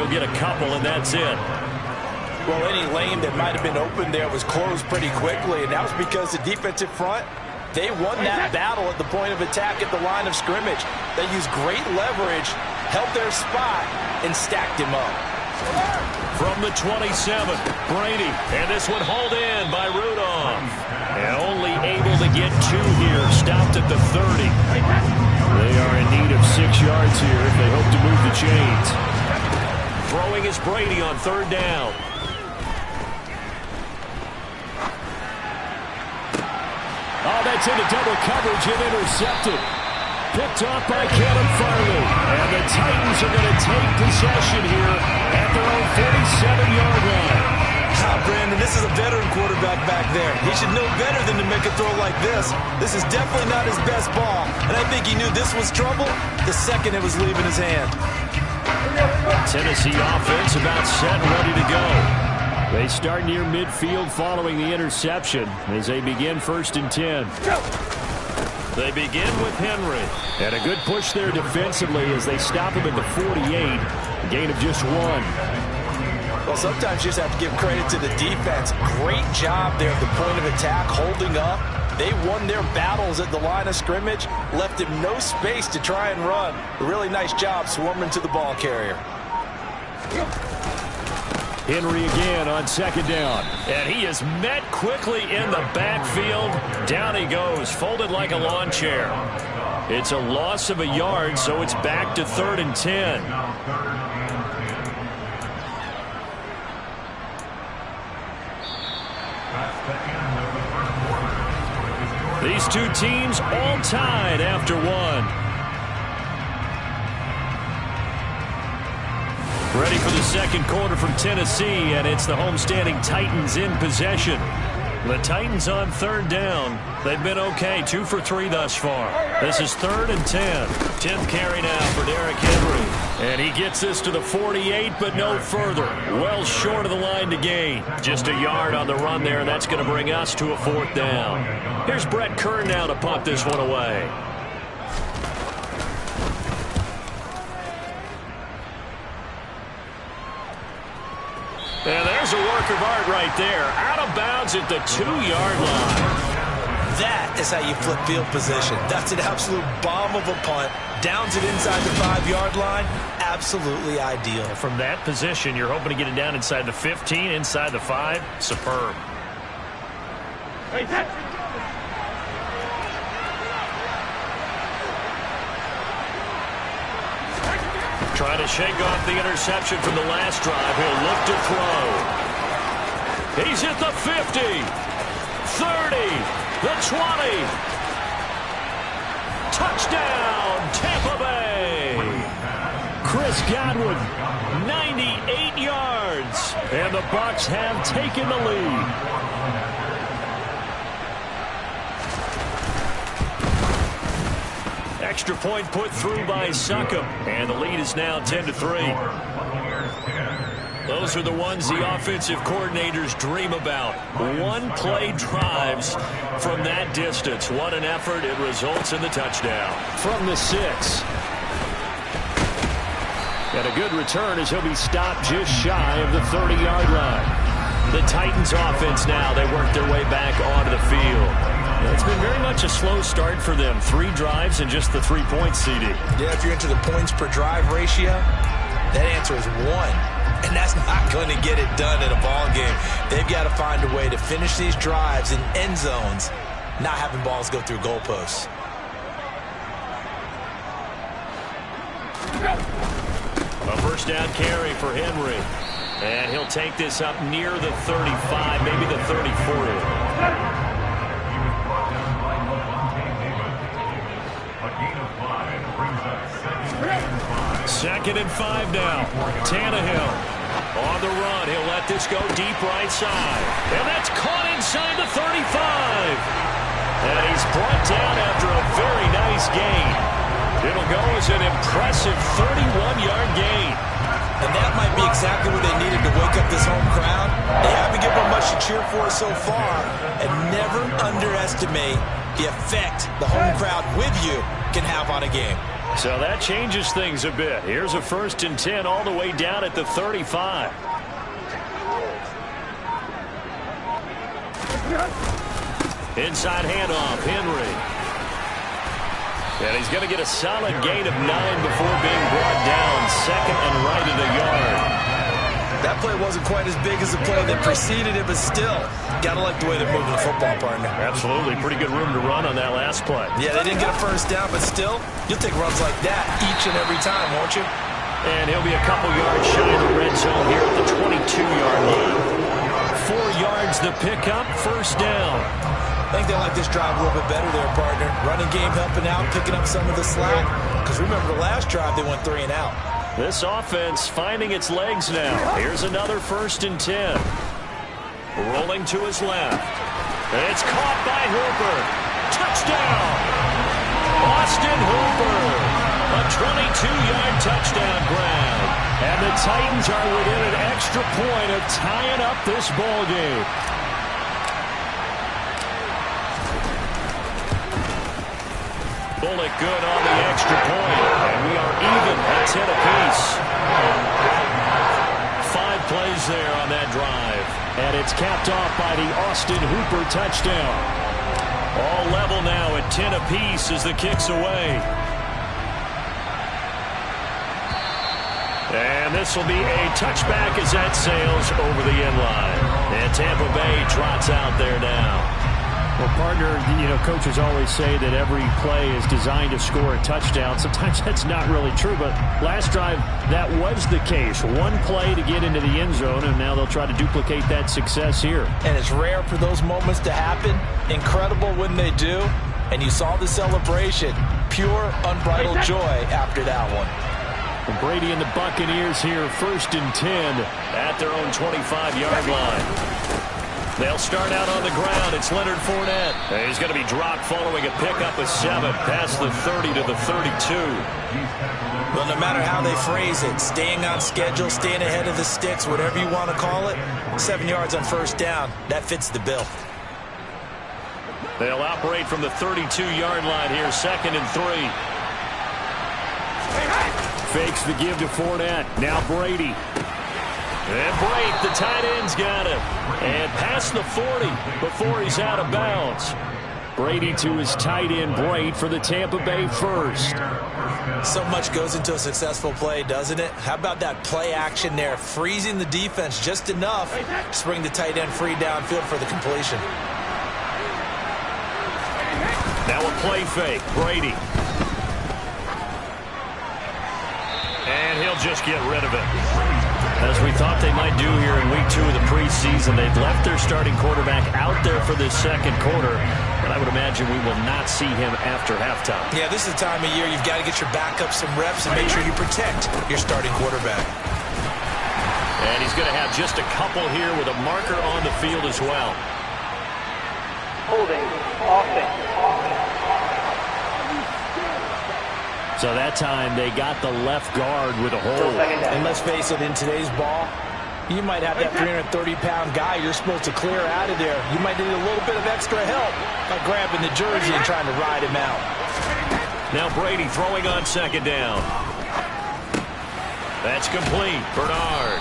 he'll get a couple, and that's it. Well, any lane that might have been open there was closed pretty quickly, and that was because the defensive front, they won that battle at the point of attack at the line of scrimmage. They used great leverage, held their spot, and stacked him up. From the 27, Brady, and this one hauled in by Rudolph. And only able to get 2 here, stopped at the 30. They are in need of 6 yards here if they hope to move the chains. Throwing is Brady on 3rd down. Oh, that's into double coverage and intercepted. Picked off by Caleb Farley. And the Titans are going to take possession here at their own 47-yard line. Brandon, this is a veteran quarterback back there. He should know better than to make a throw like this. This is definitely not his best ball. And I think he knew this was trouble the second it was leaving his hand. Tennessee offense about set and ready to go. They start near midfield following the interception as they begin 1st and 10. They begin with Henry. And a good push there defensively as they stop him at the 48. A gain of just 1. Well, sometimes you just have to give credit to the defense. Great job there at the point of attack, holding up. They won their battles at the line of scrimmage, left him no space to try and run. A really nice job swarming to the ball carrier. Henry again on 2nd down. And he is met quickly in the backfield. Down he goes, folded like a lawn chair. It's a loss of a yard, so it's back to 3rd and 10. These two teams all tied after 1. Ready for the second quarter from Tennessee, and it's the homestanding Titans in possession. The Titans on 3rd down. They've been okay, 2 for 3 thus far. This is 3rd and 10. 10th carry now for Derrick Henry. And he gets this to the 48, but no further. Well short of the line to gain. Just a yard on the run there, and that's going to bring us to a 4th down. Here's Brett Kern now to punt this one away. And there's a work of art right there. Out of bounds at the 2-yard line. That is how you flip field position. That's an absolute bomb of a punt. Downs it inside the 5-yard line. Absolutely ideal. From that position, you're hoping to get it down inside the 15, inside the 5. Superb. Trying to shake off the interception from the last drive. He'll look to throw. He's at the 50, 30, the 20. Touchdown, Tampa Bay. Chris Godwin, 98 yards. And the Bucs have taken the lead. Extra point put through by Succop, and the lead is now 10-3. Those are the ones the offensive coordinators dream about. One-play drives from that distance. What an effort. It results in the touchdown. From the 6. And a good return as he'll be stopped just shy of the 30-yard line. The Titans offense now, they work their way back onto the field. It's been very much a slow start for them. 3 drives and just the 3 points, CD. Yeah, if you're into the points per drive ratio, that answer is 1. And that's not going to get it done in a ball game. They've got to find a way to finish these drives in end zones, not having balls go through goalposts. A first down carry for Henry. And he'll take this up near the 35, maybe the 34. 2nd and 5 now. Tannehill on the run. He'll let this go deep right side. And that's caught inside the 35. And he's brought down after a very nice gain. It'll go as an impressive 31-yard gain. And that might be exactly what they needed to wake up this home crowd. They haven't given them much to cheer for so far. And never underestimate the effect the home crowd with you can have on a game. So that changes things a bit. Here's a 1st and 10 all the way down at the 35. Inside handoff, Henry. And he's going to get a solid gain of 9 before being brought down. 2nd and right at a yard. That play wasn't quite as big as the play that preceded it, but still, got to like the way they're moving the football, partner. Absolutely. Pretty good room to run on that last play. Yeah, they didn't get a 1st down, but still, you'll take runs like that each and every time, won't you? And he'll be a couple yards shy of the red zone here at the 22-yard line. 4 yards the pickup, 1st down. I think they like this drive a little bit better there, partner. Running game helping out, picking up some of the slack. Because remember the last drive, they went 3 and out. This offense finding its legs now. Here's another 1st and 10. Rolling to his left. It's caught by Hooper. Touchdown! Austin Hooper. A 22-yard touchdown grab. And the Titans are within an extra point of tying up this ball game. Bullock good on the extra point, and we are even at 10 apiece. 5 plays there on that drive, and it's capped off by the Austin Hooper touchdown. All level now at 10 apiece as the kick's away. And this will be a touchback as that sails over the end line. And Tampa Bay trots out there now. Well, partner, coaches always say that every play is designed to score a touchdown. Sometimes that's not really true, but last drive, that was the case. 1 play to get into the end zone, and now they'll try to duplicate that success here. And it's rare for those moments to happen. Incredible when they do. And you saw the celebration. Pure, unbridled joy after that one. And Brady and the Buccaneers here, 1st and 10 at their own 25-yard line. They'll start out on the ground. It's Leonard Fournette. He's going to be dropped following a pickup of 7 past the 30 to the 32. Well, no matter how they phrase it, staying on schedule, staying ahead of the sticks, whatever you want to call it, 7 yards on 1st down, that fits the bill. They'll operate from the 32-yard line here, 2nd and 3. Fakes the give to Fournette. Now Brady. And break, the tight end's got him. And past the 40 before he's out of bounds. Brady to his tight end, Braid, for the Tampa Bay 1st. So much goes into a successful play, doesn't it? How about that play action there, freezing the defense just enough to bring the tight end free downfield for the completion. Now a play fake, Brady. And he'll just get rid of it. As we thought they might do here in week 2 of the preseason, they've left their starting quarterback out there for this 2nd quarter, and I would imagine we will not see him after halftime. Yeah, this is the time of year you've got to get your backup some reps and make sure you protect your starting quarterback. And he's going to have just a couple here with a marker on the field as well. Holding, offense. So that time they got the left guard with a hold. And let's face it, in today's ball, you might have that 330-pound guy you're supposed to clear out of there. You might need a little bit of extra help by grabbing the jersey and trying to ride him out. Now Brady throwing on 2nd down. That's complete. Bernard.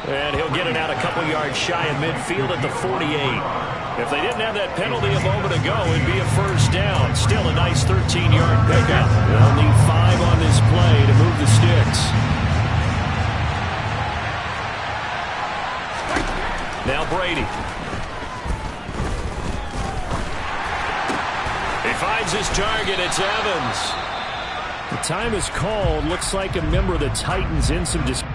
And he'll get it out a couple yards shy of midfield at the 48. If they didn't have that penalty a moment ago, it'd be a 1st down. Still a nice 13-yard pickup. They'll need 5 on this play to move the sticks. Now Brady. He finds his target. It's Evans. The time is called. Looks like a member of the Titans in some distress.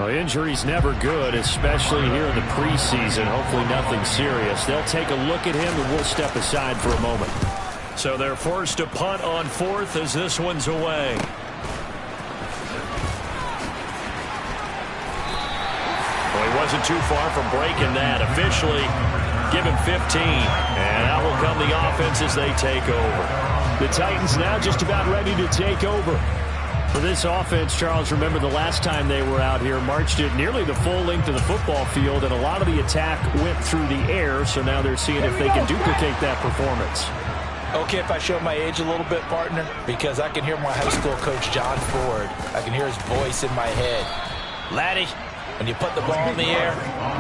Well, injury's never good, especially here in the preseason. Hopefully nothing serious. They'll take a look at him, and we'll step aside for a moment. So they're forced to punt on fourth as this one's away. Well, he wasn't too far from breaking that. Officially, give him 15. And out will come the offense as they take over. The Titans now just about ready to take over. For this offense, Charles, remember the last time they were out here, marched it nearly the full length of the football field, and a lot of the attack went through the air, so now they're seeing if they can duplicate that performance. Okay, if I show my age a little bit, partner, because I can hear my high school coach, John Ford. I can hear his voice in my head. Laddie, when you put the ball in the air,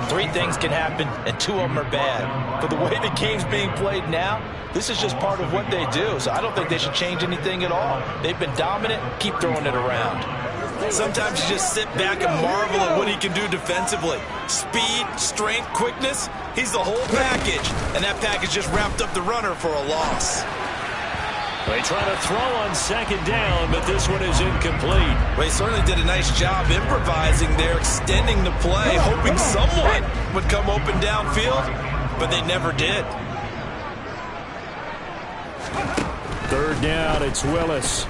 3 things can happen, and 2 of them are bad. But the way the game's being played now, this is just part of what they do, so I don't think they should change anything at all. They've been dominant. Keep throwing it around. Sometimes you just sit back and marvel at what he can do defensively. Speed, strength, quickness, he's the whole package. And that package just wrapped up the runner for a loss. They try to throw on second down, but this one is incomplete. Well, he certainly did a nice job improvising there, extending the play, hoping someone would come open downfield, but they never did. Third down, it's Willis.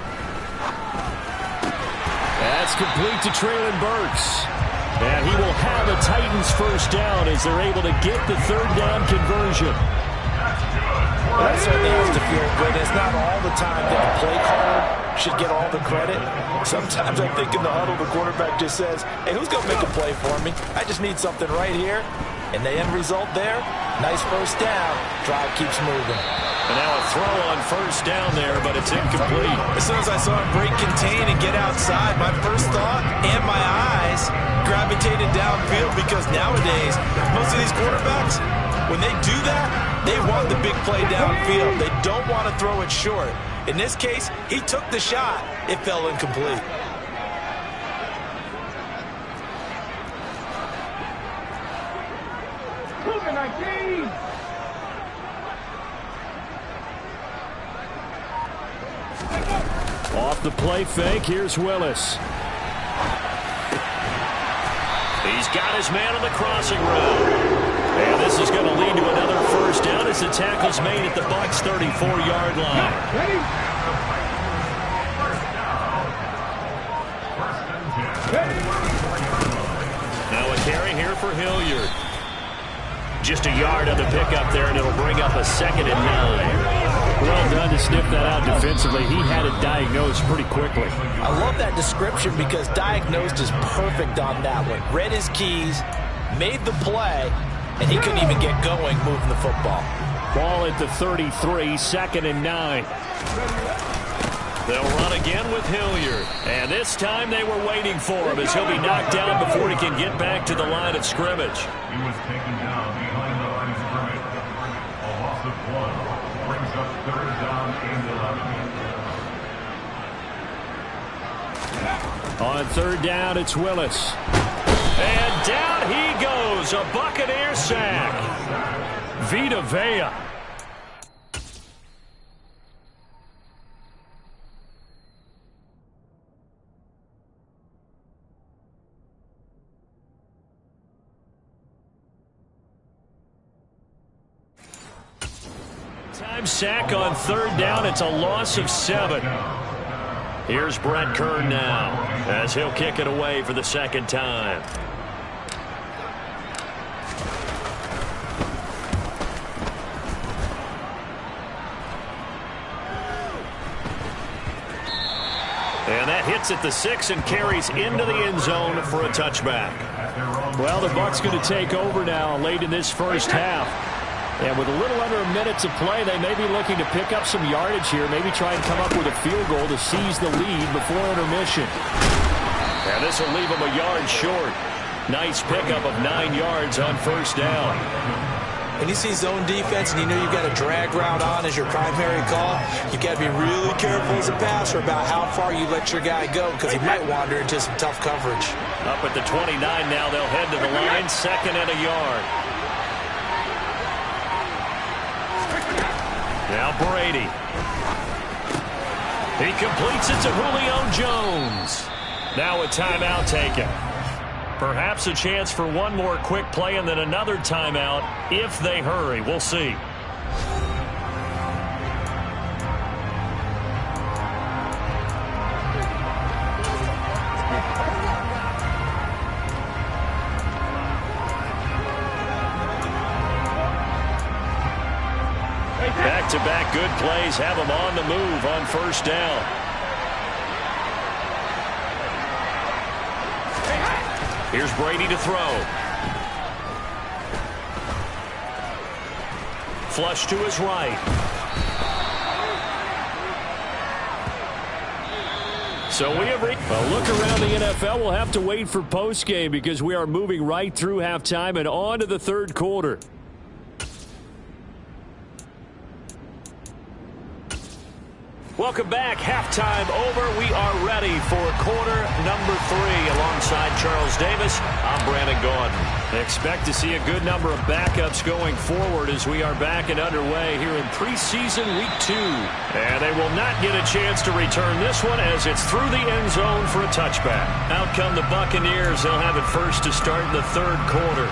That's complete to Traylon Burks. And he will have a Titans first down as they're able to get the third down conversion. Well, that certainly has to feel good. It's not all the time that the play caller should get all the credit. Sometimes I think in the huddle, the quarterback just says, hey, who's going to make a play for me? I just need something right here. And the end result there, nice first down. Drive keeps moving. And now a throw on first down there, but it's incomplete. As soon as I saw him break contain and get outside, my first thought and my eyes gravitated downfield, because nowadays, most of these quarterbacks, when they do that, they want the big play downfield. They don't want to throw it short. In this case, he took the shot. It fell incomplete. Off the play fake, here's Willis. He's got his man on the crossing route. And this is going to lead to another first down as the tackle's made at the Bucs' 34-yard line. Now a carry here for Hilliard. Just a yard on the pickup there, and it'll bring up a 2nd and 9. Well done to sniff that out defensively. He had it diagnosed pretty quickly. I love that description, because diagnosed is perfect on that one. Read his keys, made the play, and he couldn't even get going moving the football. Ball at the 33, 2nd and 9. They'll run again with Hilliard. And this time they were waiting for him, as he'll be knocked down before he can get back to the line of scrimmage. He was taken down behind the line of scrimmage. A loss of 1 brings up 3rd down and 11. On 3rd down, it's Willis. And down he goes. A Buccaneer sack. Vita Vea. Sack on 3rd down. It's a loss of 7. Here's Brett Kern now as he'll kick it away for the 2nd time. And that hits at the 6 and carries into the end zone for a touchback. Well, the Bucs going to take over now late in this first half. And with a little under a minute to play, they may be looking to pick up some yardage here, maybe try and come up with a field goal to seize the lead before intermission. And this will leave them a yard short. Nice pickup of 9 yards on first down. When you see zone defense and you know you've got a drag route on as your primary call, you've got to be really careful as a passer about how far you let your guy go, because he might wander into some tough coverage. Up at the 29 now, they'll head to the line, 2nd and a yard. Now Brady. He completes it to Julio Jones. Now a timeout taken. Perhaps a chance for one more quick play and then another timeout if they hurry. We'll see. Back-to-back good plays have them on the move on first down. Here's Brady to throw. Flush to his right. So we have a look around the NFL. We'll have to wait for postgame because we are moving right through halftime and on to the third quarter. Welcome back. Halftime over. We are ready for quarter number 3. Alongside Charles Davis, I'm Brandon Gaudin. Expect to see a good number of backups going forward as we are back and underway here in preseason week 2. And they will not get a chance to return this one as it's through the end zone for a touchback. Out come the Buccaneers. They'll have it first to start in the third quarter.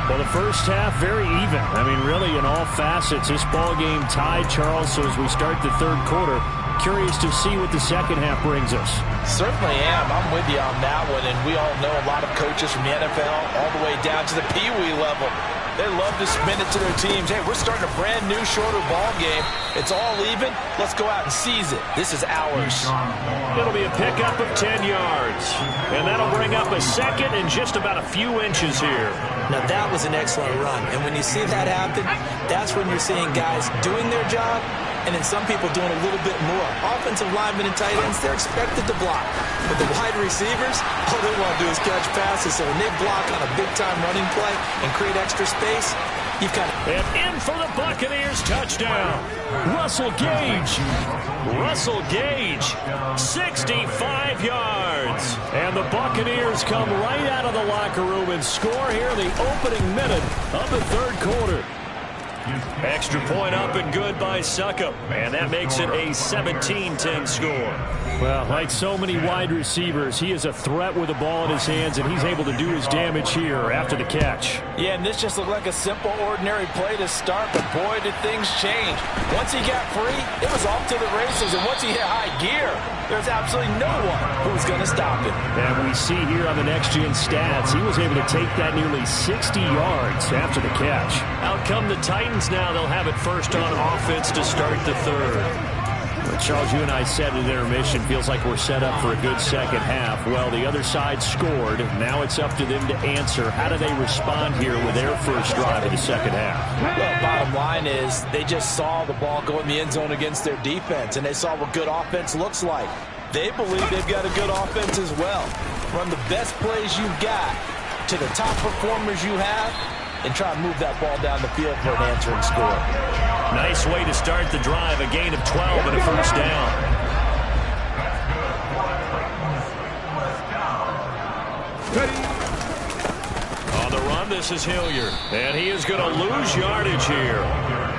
Well, the first half, very even. I mean, really, in all facets, this ball game tied, Charles. So as we start the third quarter, curious to see what the second half brings us. Certainly am. I'm with you on that one. And we all know a lot of coaches from the NFL all the way down to the Pee-wee level. They love to spin it to their teams. Hey, we're starting a brand new, shorter ball game. It's all even. Let's go out and seize it. This is ours. It'll be a pickup of 10 yards. And that'll bring up a second and just about a few inches here. Now, that was an excellent run. And when you see that happen, that's when you're seeing guys doing their job and then some people doing a little bit more. Offensive linemen and tight ends, they're expected to block. But the wide receivers, all they want to do is catch passes. So when they block on a big-time running play and create extra space, you've got and in for the Buccaneers touchdown. Russell Gage. Russell Gage, 65 yards. And the Buccaneers come right out of the locker room and score here in the opening minute of the third quarter. Extra point up and good by Succop. And that makes it a 17-10 score. Well, like so many wide receivers, he is a threat with the ball in his hands, and he's able to do his damage here after the catch. Yeah, and this just looked like a simple, ordinary play to start, but boy, did things change. Once he got free, it was off to the races, and once he hit high gear, there's absolutely no one who's going to stop him. And we see here on the next-gen stats, he was able to take that nearly 60 yards after the catch. Out come the Titans now. They'll have it first on offense to start the third. Well, Charles, you and I said at intermission, feels like we're set up for a good second half. Well, the other side scored. Now it's up to them to answer. How do they respond here with their first drive of the second half? Well, bottom line is they just saw the ball go in the end zone against their defense, and they saw what good offense looks like. They believe they've got a good offense as well. Run the best plays you've got to the top performers you have, and try and move that ball down the field for an answering score. Nice way to start the drive. A gain of 12 and a first down. On the run, this is Hilliard. And he is going to lose yardage here.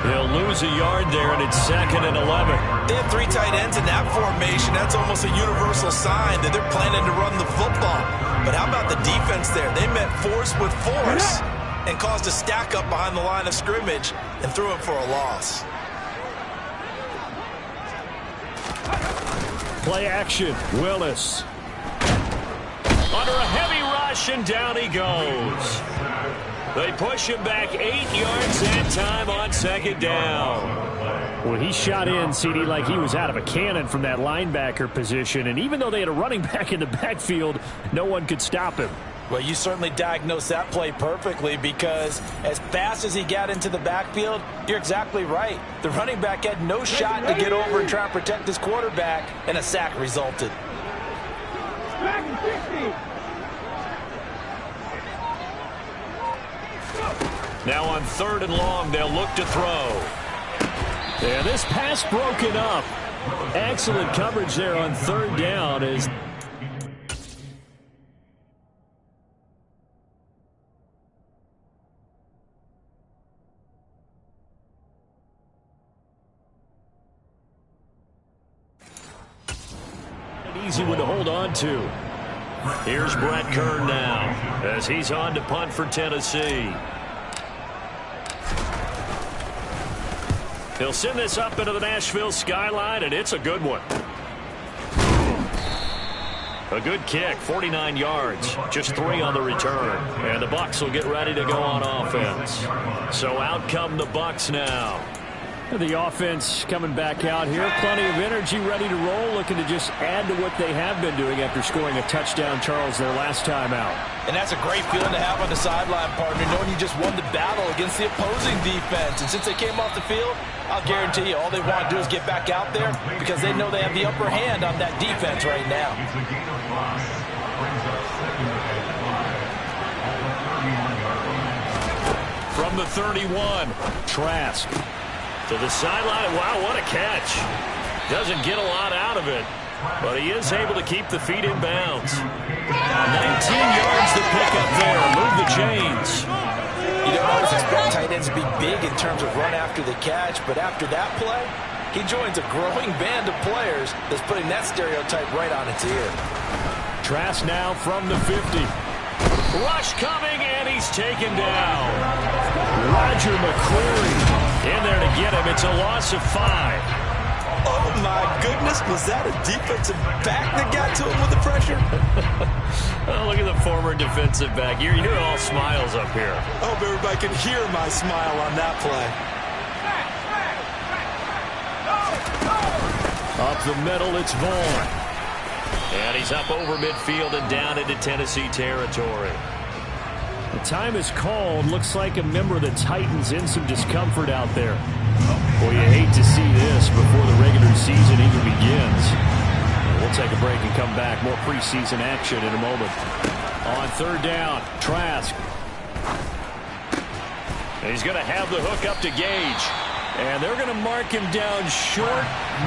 He'll lose a yard there, and it's 2nd and 11. They have 3 tight ends in that formation. That's almost a universal sign that they're planning to run the football. But how about the defense there? They met force with force and caused a stack up behind the line of scrimmage and threw it for a loss. Play action. Willis. Under a heavy rush, and down he goes. They push him back 8 yards that time on second down. Well, he shot in, CD, like he was out of a cannon from that linebacker position. And even though they had a running back in the backfield, no one could stop him. Well, you certainly diagnosed that play perfectly because as fast as he got into the backfield, you're exactly right. The running back had no shot to get over and try and protect his quarterback, and a sack resulted. Now on 3rd and long, they'll look to throw. Yeah, this pass broken up. Excellent coverage there on 3rd down as easy one to hold on to. Here's Brett Kern now as he's on to punt for Tennessee. He'll send this up into the Nashville skyline, and it's a good one. A good kick, 49 yards, just 3 on the return. And the Bucs will get ready to go on offense. So out come the Bucs now. The offense coming back out here. Plenty of energy, ready to roll, looking to just add to what they have been doing after scoring a touchdown, Charles, their last time out. And that's a great feeling to have on the sideline, partner, knowing you just won the battle against the opposing defense. And since they came off the field, I'll guarantee you all they want to do is get back out there because they know they have the upper hand on that defense right now. It's a gain of 5. Brings up 2nd and 5. From the 31, Trask to the sideline. Wow, what a catch. Doesn't get a lot out of it, but he is able to keep the feet in bounds. 19 yards to pick up there. Move the chains. You don't always expect tight ends to be big in terms of run after the catch, but after that play, he joins a growing band of players that's putting that stereotype right on its ear. Trask now from the 50. Rush coming, and he's taken down. Roger McCreary in there to get him. It's a loss of 5. Oh, my goodness. Was that a defensive back that got to him with the pressure? Oh, look at the former defensive back. You're all smiles up here. I hope everybody can hear my smile on that play. Up the middle, it's Vaughn. And he's up over midfield and down into Tennessee territory. The time is called. Looks like a member of the Titans in some discomfort out there. Boy, you hate to see this before the regular season even begins. We'll take a break and come back. More preseason action in a moment. On 3rd down, Trask. And he's going to have the hook up to Gage. And they're going to mark him down short,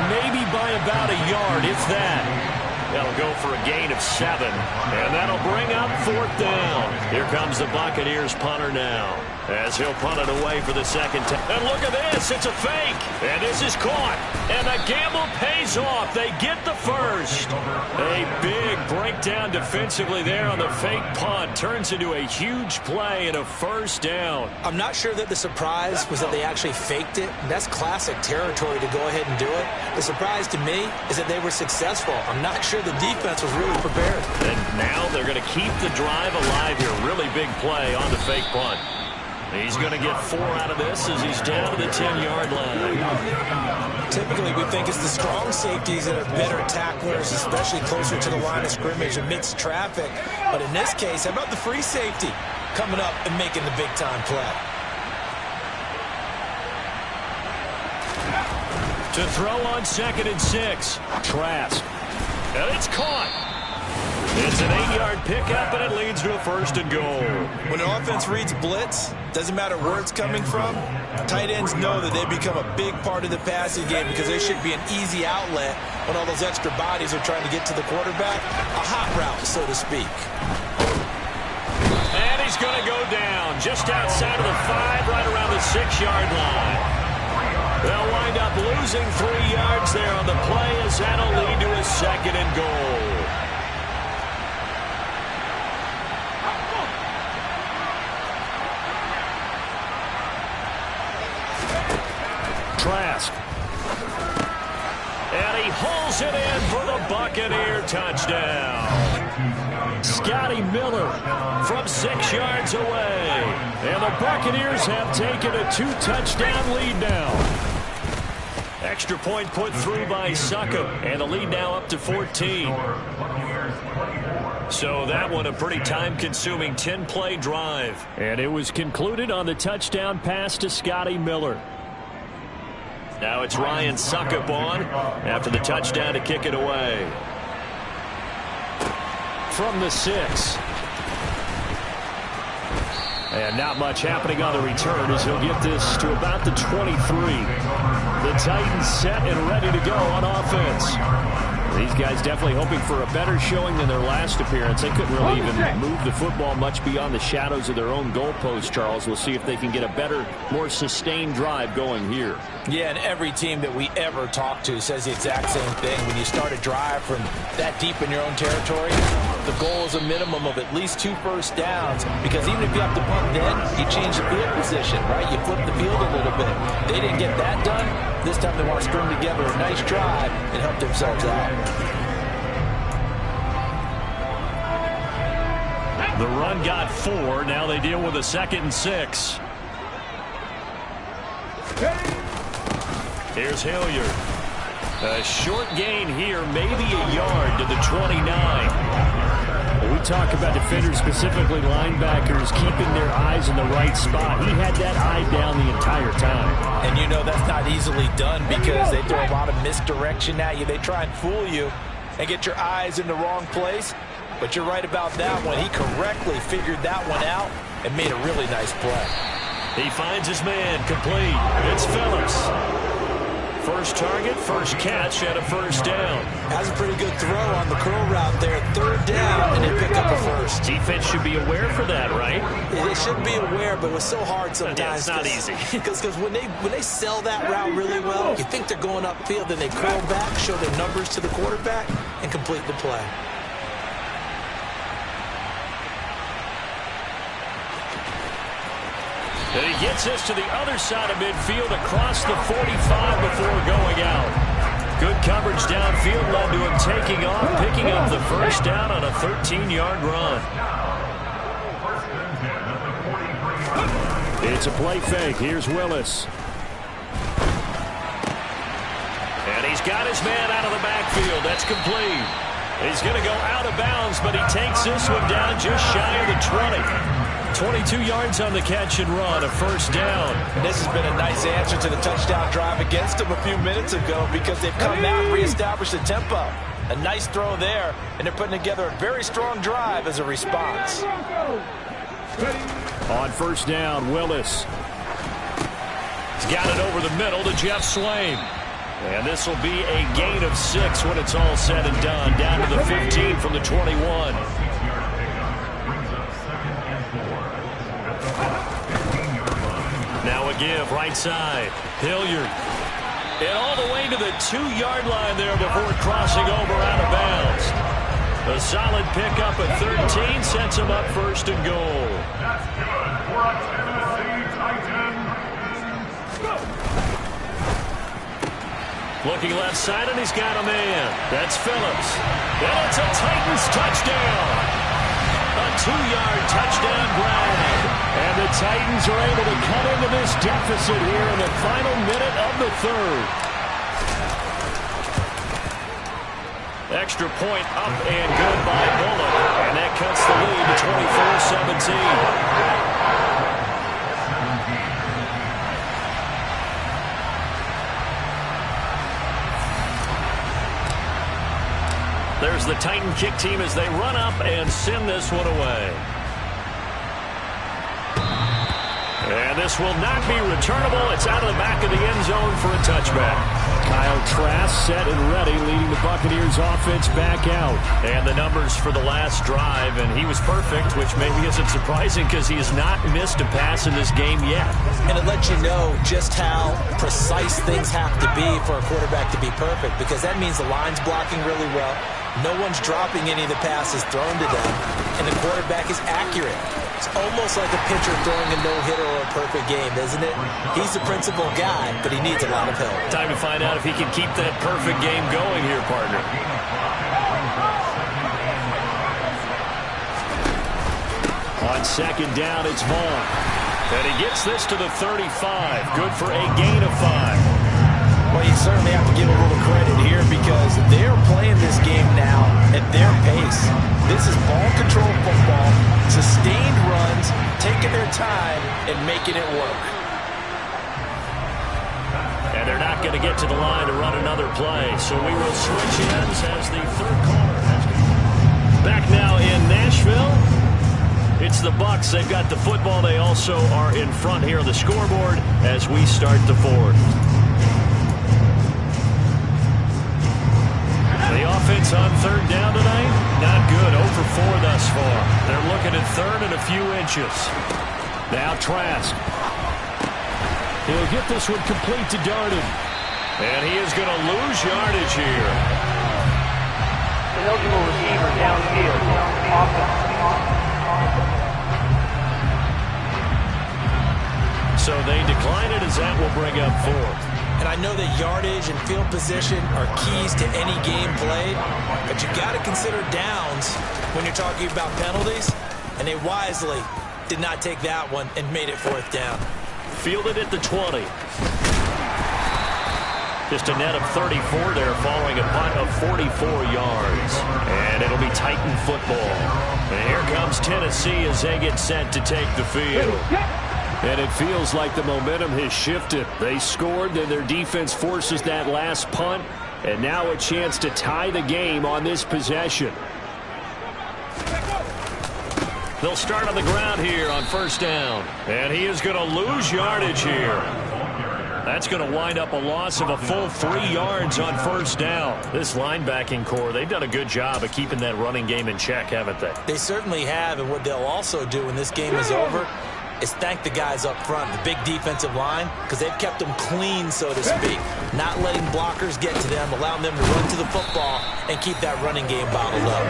maybe by about a yard, if that. That'll go for a gain of 7, and that'll bring up 4th down. Here comes the Buccaneers punter now, as he'll punt it away for the 2nd time. And look at this, it's a fake, and this is caught, and the gamble pays off. They get the first. A big breakdown defensively there on the fake punt. Turns into a huge play and a 1st down. I'm not sure that the surprise was that they actually faked it. That's classic territory to go ahead and do it. The surprise to me is that they were successful. I'm not sure the defense was really prepared. And now they're going to keep the drive alive here. Really big play on the fake punt. He's going to get 4 out of this as he's down to the 10-yard line. Typically, we think it's the strong safeties that are better tacklers, especially closer to the line of scrimmage amidst traffic. But in this case, how about the free safety coming up and making the big-time play? To throw on 2nd and 6. Trask. And it's caught. It's an 8-yard pickup, and it leads to a 1st and goal. When an offense reads blitz, doesn't matter where it's coming from, tight ends know that they become a big part of the passing game because they should be an easy outlet when all those extra bodies are trying to get to the quarterback. A hot route, so to speak. And he's going to go down just outside of the 5, right around the 6-yard line. They'll wind up losing 3 yards there on the play as that'll lead to a 2nd and goal. Trask. And he hauls it in for the Buccaneer touchdown. Scotty Miller from 6 yards away. And the Buccaneers have taken a 2-touchdown lead now. Extra point put through by Succop, and the lead now up to 14. So that one a pretty time-consuming 10-play drive. And it was concluded on the touchdown pass to Scotty Miller. Now it's Ryan Succop on after the touchdown to kick it away. From the 6. And not much happening on the return as he'll get this to about the 23. The Titans set and ready to go on offense. These guys definitely hoping for a better showing than their last appearance. They couldn't really even move the football much beyond the shadows of their own goalpost, Charles. We'll see if they can get a better, more sustained drive going here. Yeah, and every team that we ever talk to says the exact same thing. When you start a drive from that deep in your own territory, The goal is a minimum of at least 2 first downs, because even if you have to punt then, you change the field position, right? You flip the field a little bit. They didn't get that done. This time they want to string together a nice drive and help themselves out. The run got 4. Now they deal with a 2nd and 6. Here's Hilliard. A short gain here, maybe a yard to the 29. When we talk about defenders, specifically linebackers, keeping their eyes in the right spot. He had that eye down the entire time. And you know that's not easily done because they throw a lot of misdirection at you. They try and fool you and get your eyes in the wrong place. But you're right about that one. He correctly figured that one out and made a really nice play. He finds his man, complete. It's Phillips. First target, first catch, and a first down. That's a pretty good throw on the curl route there. 3rd down, and they pick up a first. Defense should be aware for that, right? They should be aware, but it was so hard sometimes. Yeah, it's not easy. Because when they sell that route really well, you think they're going upfield, then they curl back, show their numbers to the quarterback, and complete the play. And he gets this to the other side of midfield across the 45 before going out. Good coverage downfield led to him taking off, picking up the first down on a 13-yard run. It's a play fake. Here's Willis. And he's got his man out of the backfield. That's complete. He's going to go out of bounds, but he takes this one down just shy of the 20. 22 yards on the catch and run, a first down. And this has been a nice answer to the touchdown drive against them a few minutes ago because they've come out and reestablished the tempo. A nice throw there, and they're putting together a very strong drive as a response. On first down, Willis. He's got it over the middle to Jeff Swain. And this will be a gain of 6 when it's all said and done. Down to the 15 from the 21. Now a give, right side. Hilliard. And all the way to the 2-yard line there before crossing over out of bounds. A solid pickup at 13 sets him up first and goal. That's good for a Tennessee Titan. Looking left side, and he's got a man. That's Phillips. And it's a Titans touchdown. A 2-yard touchdown grab. And the Titans are able to cut into this deficit here in the final minute of the 3rd. Extra point up and good by Bullock. And that cuts the lead to 24-17. There's the Titan kick team as they run up and send this one away. And this will not be returnable. It's out of the back of the end zone for a touchback. Kyle Trask set and ready, leading the Buccaneers offense back out. And the numbers for the last drive, and he was perfect, which maybe isn't surprising because he has not missed a pass in this game yet. And it lets you know just how precise things have to be for a quarterback to be perfect, because that means the line's blocking really well. No one's dropping any of the passes thrown to them, and the quarterback is accurate. It's almost like a pitcher throwing a no-hitter or a perfect game, isn't it? He's the principal guy, but he needs a lot of help. Time to find out if he can keep that perfect game going here, partner. On second down, it's Vaughn. And he gets this to the 35. Good for a gain of 5. Well, you certainly have to give a little credit here because they're playing this game now at their pace. This is ball control football, sustained runs, taking their time and making it work. And they're not going to get to the line to run another play, so we will switch ends as the third quarter has come. Back now in Nashville. It's the Bucs. They've got the football. They also are in front here on the scoreboard as we start the 4th. The offense on third down tonight, not good. 0 for 4 thus far. They're looking at third and a few inches. Now Trask. He'll get this one complete to Darden. And he is going to lose yardage here. eligible receiver downfield. Offense. So they decline it as that will bring up fourth. And I know that yardage and field position are keys to any game played, but you got to consider downs when you're talking about penalties, and they wisely did not take that one and made it fourth down. Fielded at the 20. Just a net of 34 there following a punt of 44 yards. And it'll be Titan football. And here comes Tennessee as they get set to take the field. And it feels like the momentum has shifted. They scored, then their defense forces that last punt, and now a chance to tie the game on this possession. They'll start on the ground here on first down. And he is going to lose yardage here. That's going to wind up a loss of a full 3 yards on first down. This linebacking core, they've done a good job of keeping that running game in check, haven't they? They certainly have, and what they'll also do when this game is over is thank the guys up front, the big defensive line, because they've kept them clean, so to speak, not letting blockers get to them, allowing them to run to the football and keep that running game bottled up.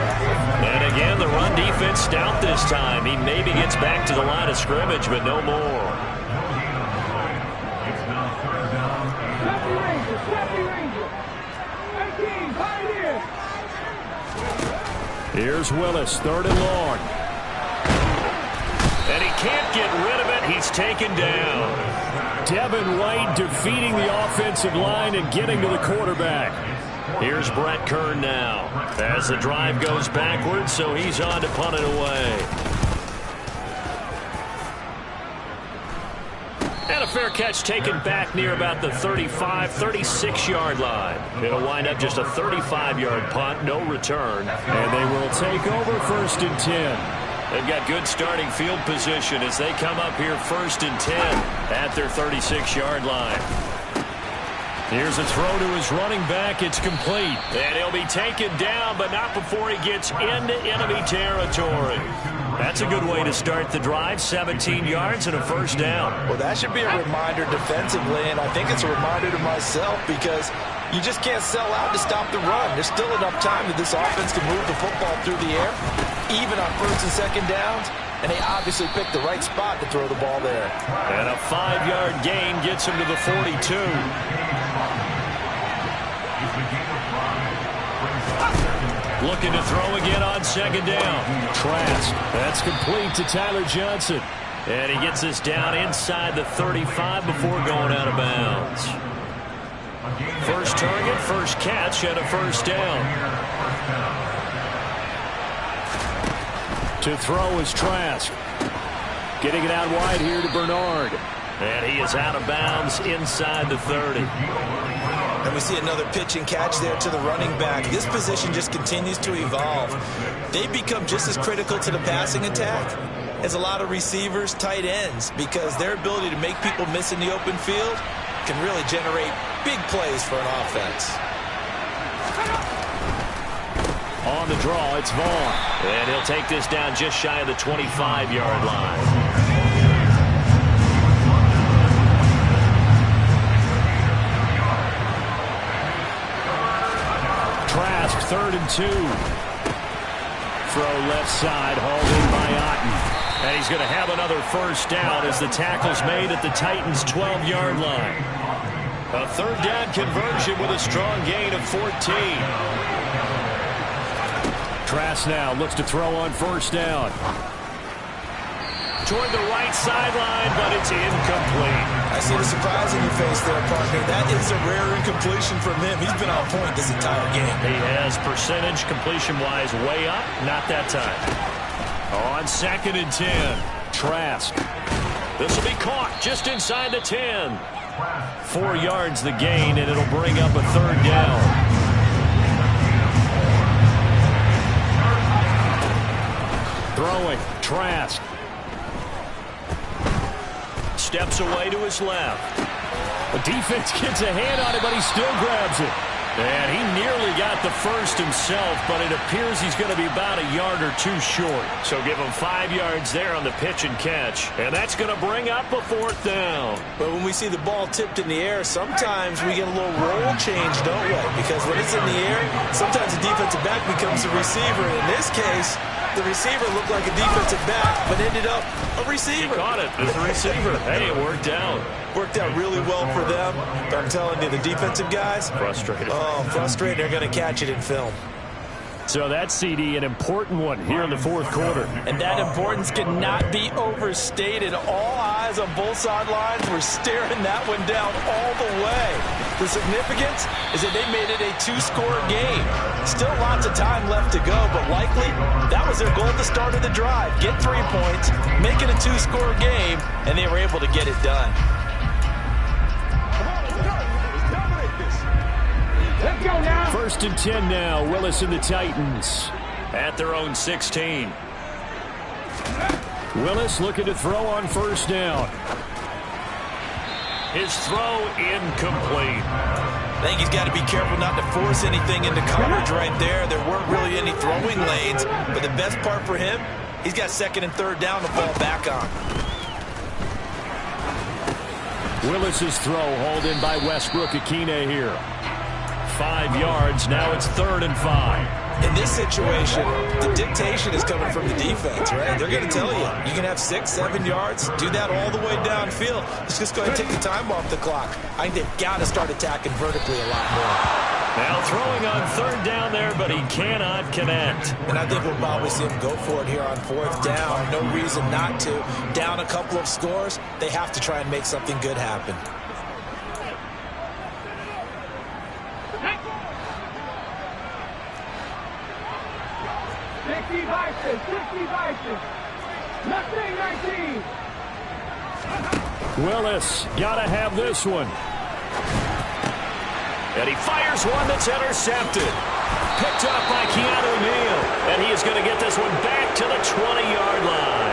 And again, the run defense stout this time. He maybe gets back to the line of scrimmage, but no more. It's now third down. Here's Willis, 3rd and long. And he can't get rid of it. He's taken down. Devin White defeating the offensive line and getting to the quarterback. Here's Brett Kern now as the drive goes backwards, so he's on to punt it away. And a fair catch taken back near about the 35, 36-yard line. It'll wind up just a 35-yard punt, no return. And they will take over 1st and 10. They've got good starting field position as they come up here 1st and 10 at their 36-yard line. Here's a throw to his running back. It's complete. And he'll be taken down, but not before he gets into enemy territory. That's a good way to start the drive. 17 yards and a first down. Well, that should be a reminder defensively, and I think it's a reminder to myself because you just can't sell out to stop the run. There's still enough time that this offense can move the football through the air, even on 1st and 2nd downs, and they obviously picked the right spot to throw the ball there. And a 5-yard gain gets him to the 42. Looking to throw again on 2nd down. Trask. That's complete to Tyler Johnson. And he gets this down inside the 35 before going out of bounds. First target, first catch, and a first down. To throw is Trask. Getting it out wide here to Bernard. And he is out of bounds inside the 30. And we see another pitch and catch there to the running back. This position just continues to evolve. They become just as critical to the passing attack as a lot of receivers, tight ends, because their ability to make people miss in the open field can really generate big plays for an offense. On the draw, it's Vaughn. And he'll take this down just shy of the 25-yard line. Trask, 3rd and 2. Throw left side, hauled in by Otten. And he's going to have another first down as the tackle's made at the Titans' 12-yard line. A 3rd down conversion with a strong gain of 14. Trask now looks to throw on 1st down. Toward the right sideline, but it's incomplete. I see the surprise in your face there, partner. That is a rare incompletion from him. He's been on point this entire game. He has percentage completion-wise way up. Not that time. On 2nd and 10. Trask. This will be caught just inside the 10. 4 yards the gain, and it'll bring up a 3rd down. Throwing. Trask. Steps away to his left. The defense gets a hand on it, but he still grabs it. And he nearly got the first himself, but it appears he's going to be about a yard or two short. So give him 5 yards there on the pitch and catch. And that's going to bring up a 4th down. But when we see the ball tipped in the air, sometimes we get a little roll change, don't we? Because when it's in the air, sometimes the defensive back becomes the receiver. In this case, the receiver looked like a defensive back, but ended up a receiver. He caught it as a receiver. Hey, it worked out. Worked out really well for them. But I'm telling you, the defensive guys, frustrated. Oh, frustrated. They're going to catch it in film. So that CD, an important one here in the 4th quarter. And that importance cannot be overstated. All eyes on both sidelines were staring that one down all the way. The significance is that they made it a 2-score game. Still lots of time left to go, but likely that was their goal at the start of the drive. Get 3 points, make it a 2-score game, and they were able to get it done. Let's go now. 1st and 10 now. Willis and the Titans. At their own 16. Willis looking to throw on 1st down. His throw incomplete. I think he's got to be careful not to force anything into coverage right there. There weren't really any throwing lanes, but the best part for him, he's got 2nd and 3rd down to fall back on. Willis's throw hauled in by Westbrook-Akine here. 5 yards. Now it's 3rd and 5. In this situation, the dictation is coming from the defense, right? They're going to tell you, you can have 6, 7 yards, do that all the way downfield. Let's just go ahead and take the time off the clock. I think they've got to start attacking vertically a lot more. Now throwing on 3rd down there, but he cannot connect. And I think we'll probably see him go for it here on 4th down. No reason not to. Down a couple of scores, they have to try and make something good happen. Willis, gotta have this one. And he fires one that's intercepted. Picked up by Keanu Neal. And he is going to get this one back to the 20-yard line.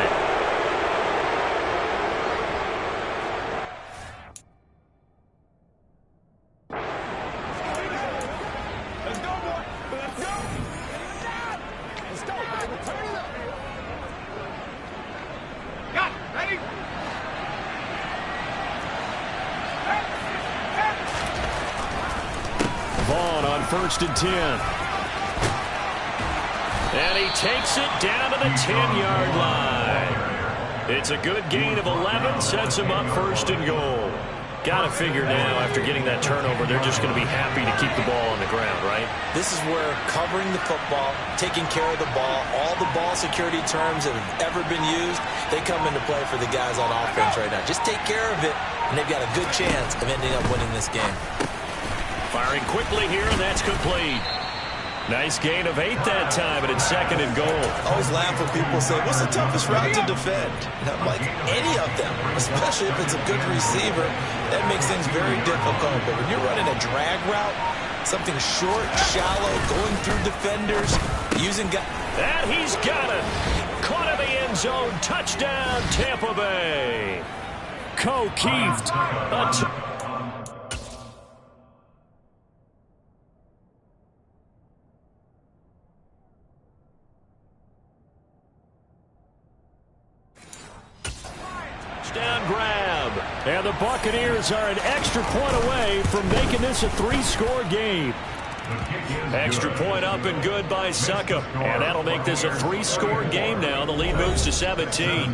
Vaughn on 1st and 10. And he takes it down to the 10-yard line. It's a good gain of 11, sets him up 1st and goal. Got to figure now, after getting that turnover, they're just going to be happy to keep the ball on the ground, right? This is where covering the football, taking care of the ball, all the ball security terms that have ever been used, they come into play for the guys on offense right now. Just take care of it, and they've got a good chance of ending up winning this game. Firing quickly here, and that's complete. Nice gain of 8 that time, and it's 2nd and goal. I always laugh when people say, what's the toughest route to defend? And I'm like, any of them, especially if it's a good receiver, that makes things very difficult. But when you're running a drag route, something short, shallow, going through defenders, using guys. And he's got it. Caught in the end zone. Touchdown, Tampa Bay. Keeft. Down grab. And the Buccaneers are an extra point away from making this a 3-score game. Extra point up and good by Suckup. And that'll make this a 3-score game now. The lead moves to 17.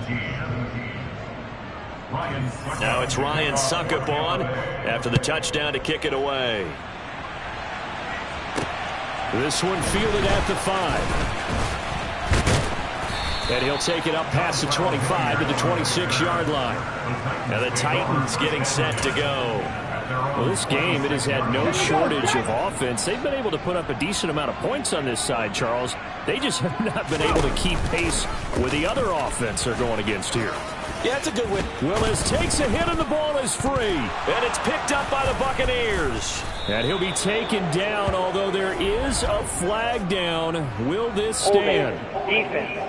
Now it's Ryan Suckup on after the touchdown to kick it away. This one fielded at the 5. And he'll take it up past the 25 to the 26-yard line. Now the Titans getting set to go. Well, this game, it has had no shortage of offense. They've been able to put up a decent amount of points on this side, Charles. They just have not been able to keep pace with the other offense they're going against here. Yeah, it's a good win. Willis takes a hit and the ball is free. And it's picked up by the Buccaneers. And he'll be taken down, although there is a flag down. Will this stand? Defense.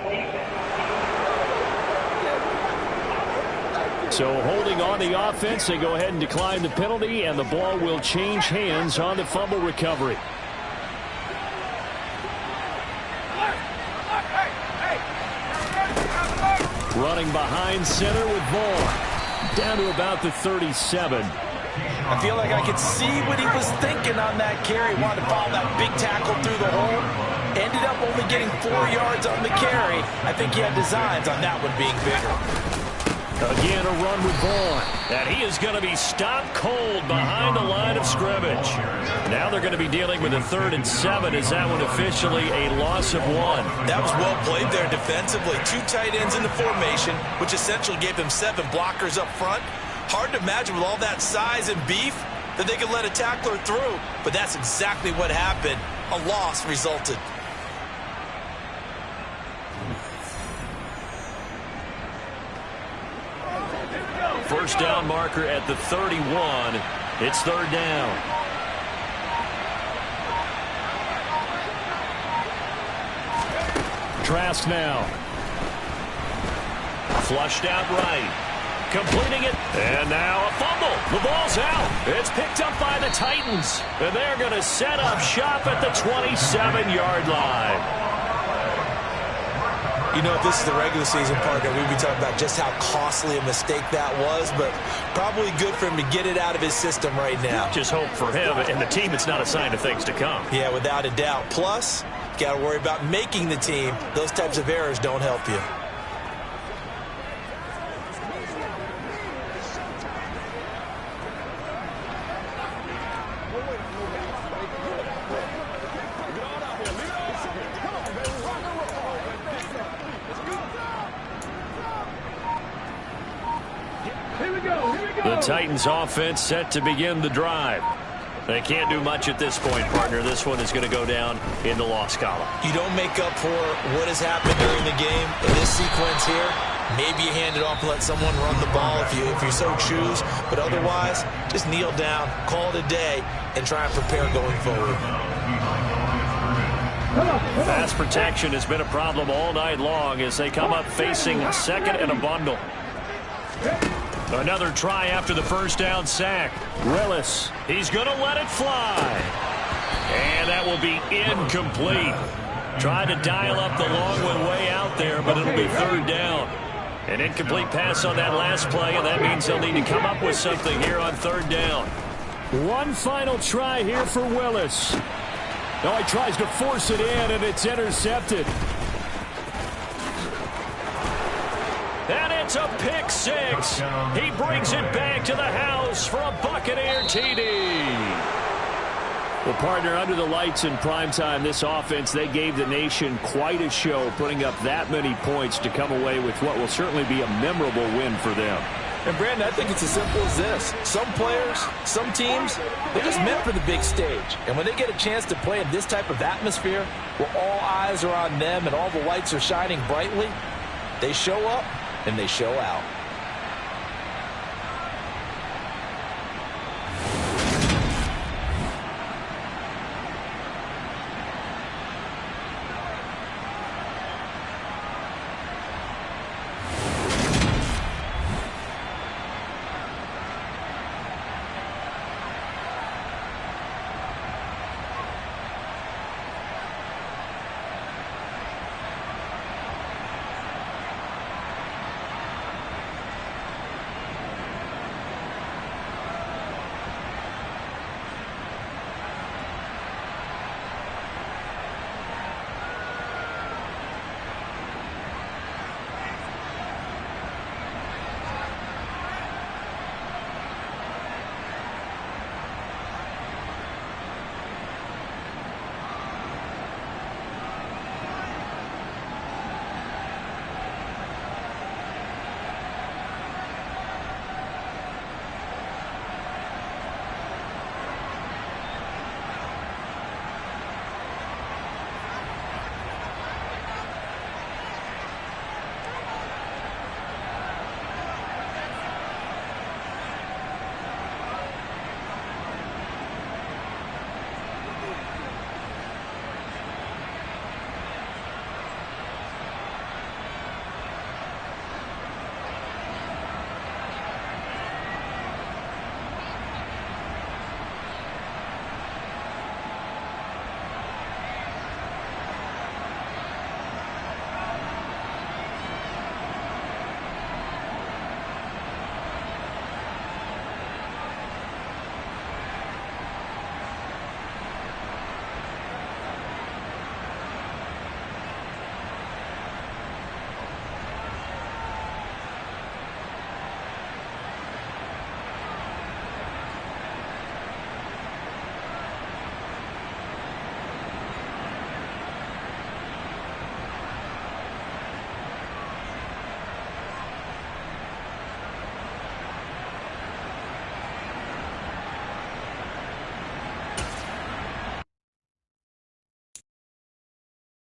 So holding on the offense, they go ahead and decline the penalty, and the ball will change hands on the fumble recovery. Running behind center with Vaughn. Down to about the 37. I feel like I could see what he was thinking on that carry. Wanted to follow that big tackle through the hole. Ended up only getting 4 yards on the carry. I think he had designs on that one being bigger. Again, a run with Vaughn. And he is going to be stopped cold behind the line of scrimmage. Now they're going to be dealing with a 3rd and 7. Is that one officially a loss of 1? That was well played there defensively. 2 tight ends in the formation, which essentially gave them 7 blockers up front. Hard to imagine with all that size and beef that they could let a tackler through. But that's exactly what happened. A loss resulted. First down marker at the 31. It's 3rd down. Trask now. Flushed out right. Completing it. And now a fumble. The ball's out. It's picked up by the Titans. And they're going to set up shop at the 27-yard line. You know, if this is the regular season partner, we'd be talking about just how costly a mistake that was, but probably good for him to get it out of his system right now. Just hope for him and the team it's not a sign of things to come. Yeah, without a doubt. Plus, you got to worry about making the team. Those types of errors don't help you. The Titans offense set to begin the drive. They can't do much at this point, partner. This one is going to go down in the loss column. You don't make up for what has happened during the game in this sequence here. Maybe you hand it off and let someone run the ball if you so choose. But otherwise, just kneel down, call it a day, and try and prepare going forward. Pass protection has been a problem all night long as they come up facing a 2nd and a bundle. Another try after the first down sack. Willis. He's going to let it fly. And that will be incomplete. Tried to dial up the long one way out there, but it'll be 3rd down. An incomplete pass on that last play, and that means they'll need to come up with something here on 3rd down. One final try here for Willis. No, he tries to force it in, and it's intercepted. And it's a pick 6. He brings it back to the house for a Buccaneer TD. Well, partner, under the lights in primetime, this offense, they gave the nation quite a show, putting up that many points to come away with what will certainly be a memorable win for them. And, Brandon, I think it's as simple as this. Some players, some teams, they're just meant for the big stage. And when they get a chance to play in this type of atmosphere, where all eyes are on them and all the lights are shining brightly, they show up and they show out.